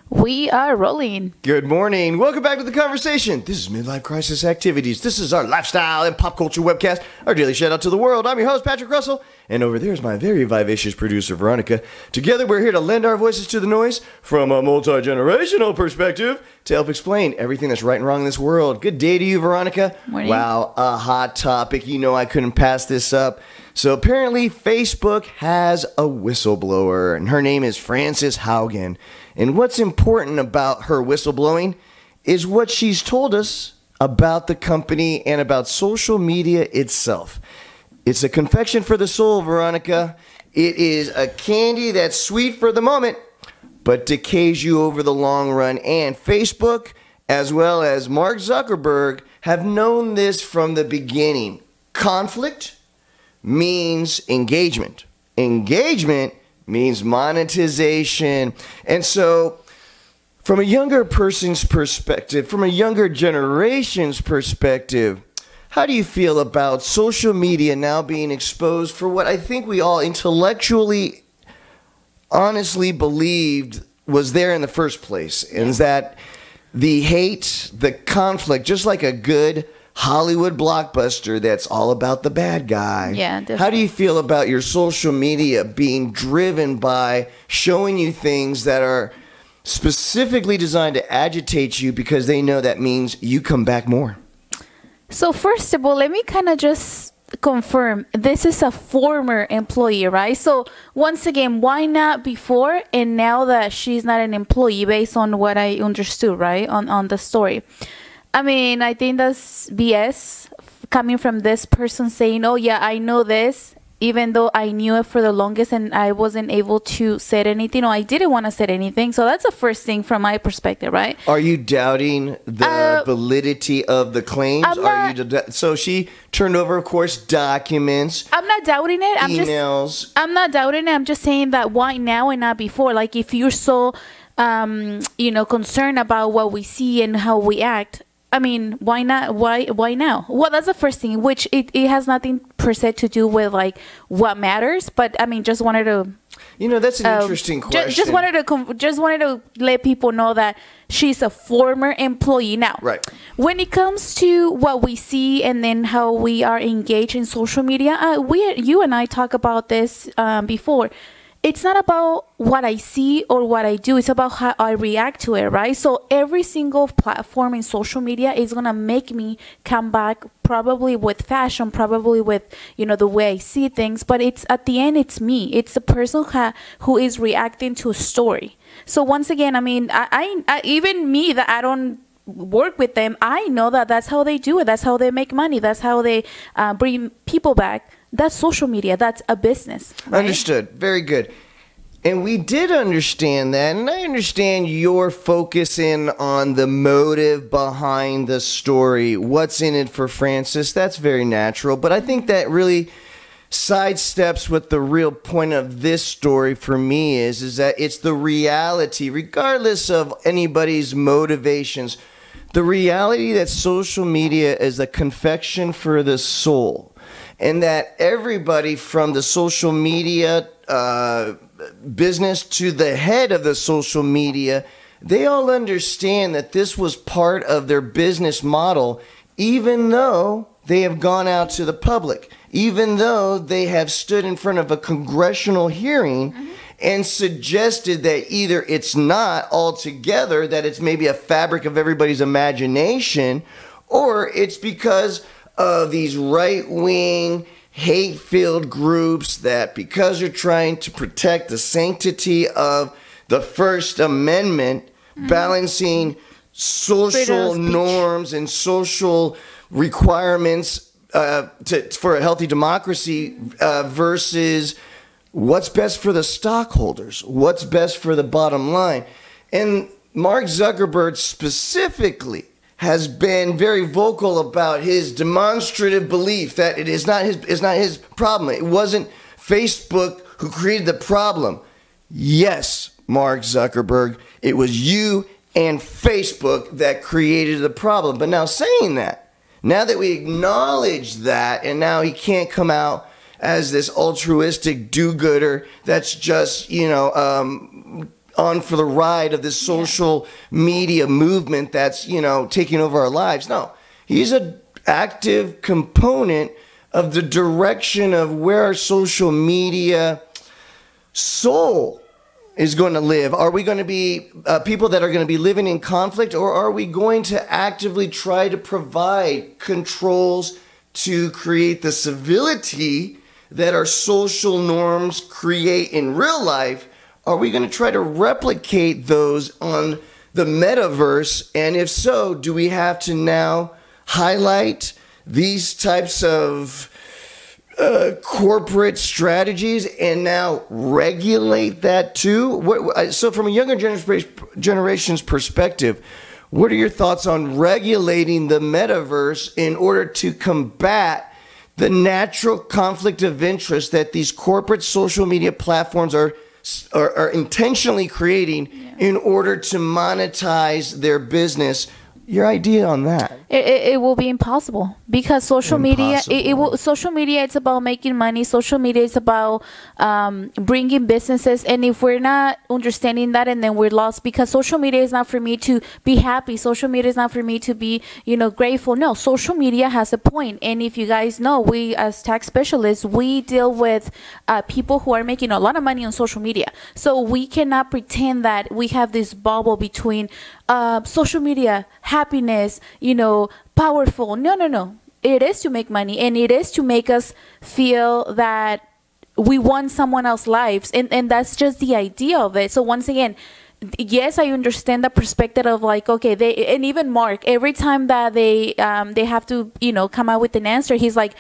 We are rolling. Good morning. Welcome back to the conversation. This is Midlife Crisis Activities. This is our lifestyle and pop culture webcast, our daily shout out to the world. I'm your host, Patrick Russell, and over there is my very vivacious producer, Veronica. Together, we're here to lend our voices to the noise from a multi-generational perspective to help explain everything that's right and wrong in this world. Good day to you, Veronica. Morning. Wow, a hot topic. You know I couldn't pass this up. So apparently, Facebook has a whistleblower, and her name is Frances Haugen. And what's important about her whistleblowing is what she's told us about the company and about social media itself. It's a confection for the soul, Veronica. It is a candy that's sweet for the moment, but decays you over the long run. And Facebook, as well as Mark Zuckerberg, have known this from the beginning. Conflict means engagement. Engagement means monetization. And so, from a younger person's perspective, from a younger generation's perspective, how do you feel about social media now being exposed for what I think we all intellectually, honestly believed was there in the first place? And that the hate, the conflict, just like a good Hollywood blockbuster that's all about the bad guy. Yeah, definitely. How do you feel about your social media being driven by showing you things that are specifically designed to agitate you because they know that means you come back more? So first of all, let me kind of just confirm. This is a former employee, right? So once again, why not before and now that she's not an employee based on what I understood, right, on the story? I mean, I think that's BS coming from this person saying, oh, yeah, I know this, even though I knew it for the longest and I wasn't able to say anything, or I didn't want to say anything. So that's the first thing from my perspective, right? Are you doubting the validity of the claims? So she turned over, of course, documents. I'm not doubting it. Emails. I'm not doubting it. I'm just saying that why now and not before? Like, if you're so, concerned about what we see and how we act, I mean, why not? Why now? Well, that's the first thing, which it has nothing per se to do with like what matters. But I mean, just wanted to. That's an interesting question. Just wanted to let people know that she's a former employee now. Right. When it comes to what we see and then how we are engaged in social media, you and I talk about this before. It's not about what I see or what I do. It's about how I react to it, right? So every single platform in social media is going to make me come back probably with fashion, probably with, the way I see things. But it's at the end, it's me. It's the person who is reacting to a story. So once again, I mean, I even me that I don't work with them, I know that that's how they do it. That's how they make money. That's how they bring people back. That's social media. That's a business. Right? Understood. Very good. And we did understand that. And I understand your focusing on the motive behind the story. What's in it for Frances? That's very natural. But I think that really sidesteps what the real point of this story for me is that it's the reality, regardless of anybody's motivations, the reality that social media is a confection for the soul. And that everybody from the social media business to the head of the social media, they all understand that this was part of their business model, even though they have gone out to the public, even though they have stood in front of a congressional hearing and suggested that either it's not altogether, that it's maybe a fabric of everybody's imagination, or it's because of these right-wing, hate-filled groups that, because they're trying to protect the sanctity of the First Amendment, balancing social norms and social requirements for a healthy democracy versus what's best for the stockholders, what's best for the bottom line. And Mark Zuckerberg specifically has been very vocal about his demonstrative belief that it's not his problem. It wasn't Facebook who created the problem. Yes, Mark Zuckerberg, it was you and Facebook that created the problem. But now saying that, now that we acknowledge that, and now he can't come out as this altruistic do-gooder that's just, on for the ride of this social media movement that's, you know, taking over our lives. No, he's an active component of the direction of where our social media soul is going to live. Are we going to be people that are going to be living in conflict, or are we going to actively try to provide controls to create the civility that our social norms create in real life? Are we going to try to replicate those on the metaverse? And if so, do we have to now highlight these types of corporate strategies and now regulate that too? So from a younger generation's perspective, what are your thoughts on regulating the metaverse in order to combat the natural conflict of interest that these corporate social media platforms are intentionally creating in order to monetize their business? Your idea on that? It will be impossible because social media. Social media. It's about making money. Social media is about bringing businesses. And if we're not understanding that, and then we're lost, because social media is not for me to be happy. Social media is not for me to be, you know, grateful. No, social media has a point. And if you guys know, we as tax specialists, we deal with people who are making a lot of money on social media. So we cannot pretend that we have this bubble between social media, happiness, you know, powerful. No. It is to make money, and it is to make us feel that we want someone else's lives. And that's just the idea of it. So once again, yes, I understand the perspective of like, okay, and even Mark, every time that they have to, you know, come out with an answer, he's like,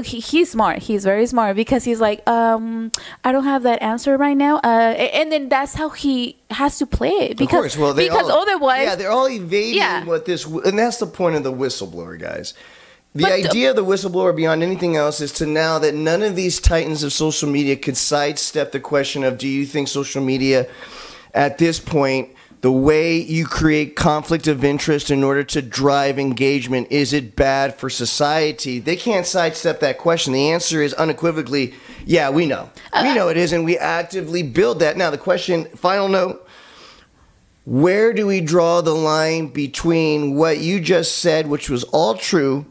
he's smart. He's very smart, because he's like, I don't have that answer right now. And then that's how he has to play it, because, otherwise, they're all evading what this, and that's the point of the whistleblower, guys. The idea of the whistleblower, beyond anything else, is to now that none of these titans of social media could sidestep the question of, do you think social media at this point, the way you create conflict of interest in order to drive engagement, is it bad for society? They can't sidestep that question. The answer is unequivocally, yeah, we know. We know it is, and we actively build that. Now, the question, final note, where do we draw the line between what you just said, which was all true,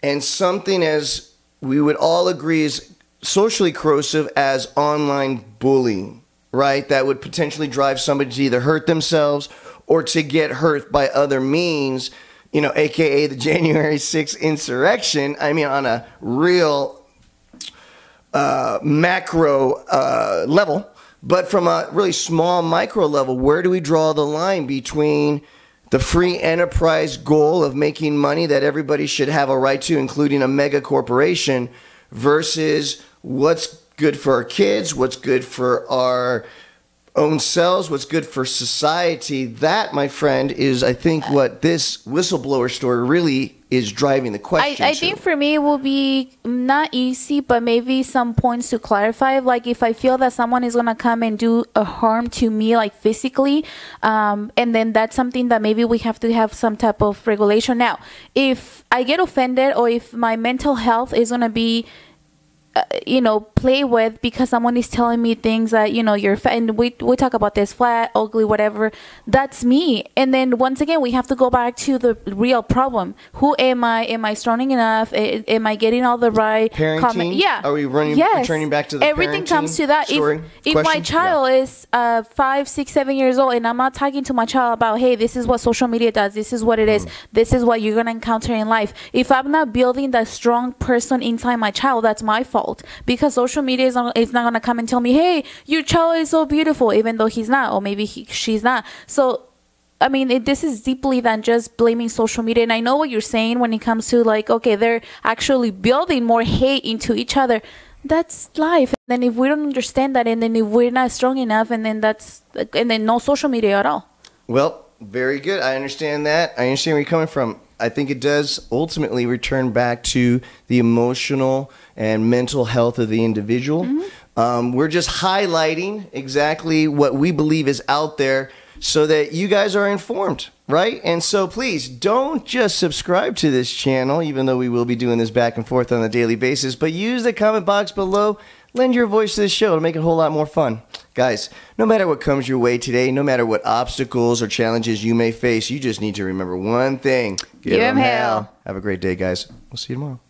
and something, as we would all agree, is socially corrosive as online bullying, right? That would potentially drive somebody to either hurt themselves or to get hurt by other means, you know, aka the January 6th insurrection. I mean, on a real macro level, but from a really small micro level, where do we draw the line between the free enterprise goal of making money that everybody should have a right to, including a mega corporation, versus what's good for our kids, what's good for our own selves, what's good for society? That, my friend, is, I think, what this whistleblower story really is driving the question. I think for me it will be not easy, but maybe some points to clarify. Like if I feel that someone is gonna come and do a harm to me, like physically, and then that's something that maybe we have to have some type of regulation. Now, if I get offended, or if my mental health is gonna be you know, play with because someone is telling me things that, you know, you're fat, and we talk about this, flat, ugly, whatever, that's me. And then once again, we have to go back to the real problem. Who am I? Am I strong enough? Am I getting all the right parenting? Yeah. Are we returning back to the everything comes to that. If my child is 5, 6, 7 years old, and I'm not talking to my child about, hey, this is what social media does, this is what it is, this is what you're gonna encounter in life. If I'm not building that strong person inside my child, that's my fault. Because social media is not going to come and tell me, hey, your child is so beautiful, even though he's not, or maybe she's not. So, I mean, this is deeply than just blaming social media. And I know what you're saying when it comes to like, okay, they're actually building more hate into each other. That's life. And then if we don't understand that, and then if we're not strong enough, and then no social media at all. Well, very good. I understand that. I understand where you're coming from. I think it does ultimately return back to the emotional and mental health of the individual. We're just highlighting exactly what we believe is out there so that you guys are informed, right? And so please don't just subscribe to this channel, even though we will be doing this back and forth on a daily basis, but use the comment box below. lend your voice to this show to make it a whole lot more fun. Guys, no matter what comes your way today, no matter what obstacles or challenges you may face, you just need to remember one thing. Give 'em hell. Have a great day, guys. We'll see you tomorrow.